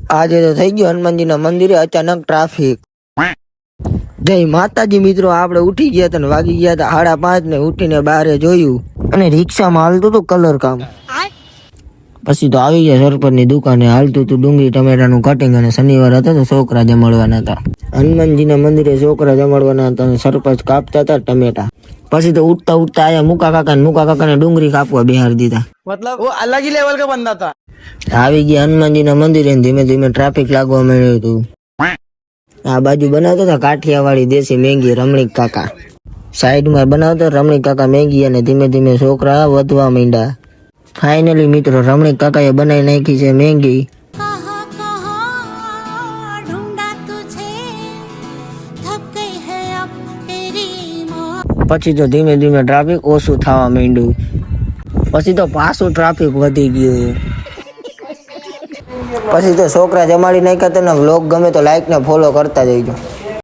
આજે તો થઈ ગયો હનુમાનજીના મંદિરે અચાનક ટ્રાફિક. જય માતાજી મિત્રો, આપણે ઉઠી ગયા હતા ને વાગી ગયા હતા 5:30 ને ઉઠીને બહારે જોયું અને રિક્ષામાં હાલતું હતું કલર કામ. પછી તો આવી ગયા સરપંચની દુકાને, હાલતું હતું ડુંગળી ટમેટાનું કટિંગ અને શનિવાર હતો તો છોકરા જમાડવાના હતા. હનુમાનજીના મંદિરે છોકરા જમાડવાના હતા અને સરપંચ કાપતા હતા ટમેટા. પછી તો ઉઠતા ઉઠતા આયા મુકા કાકાને ડુંગળી કાપવા બેહાર દીધા. मतलब वो अलग ही लेवल का बंदा था. આવી ગયા હનુમાનજીના મંદિરે ધીમે ધીમે ટ્રાફિક લાગવા માંડ્યું હતું. આ બાજુ બનાવતા હતા કાઠિયાવાડી દેશી મેંગી રમણીક કાકા, સાઈડમાં બનાવતા રમણીક કાકા મેંગી અને ધીમે ધીમે છોકરા વધવા માંડ્યા. ફાઇનલી મિત્રો રમણીક કાકાએ બનાવી નાખી છે મેંગી. પછી તો ધીમે ધીમે ટ્રાફિક ઓછું થવા માંડ્યું. પછી તો પાછું ટ્રાફિક વધી ગયું. પછી તો છોકરા જમાડી નાખ્યા. તને વ્લોગ ગમે તો લાઈક ને ફોલો કરતા જઈજો.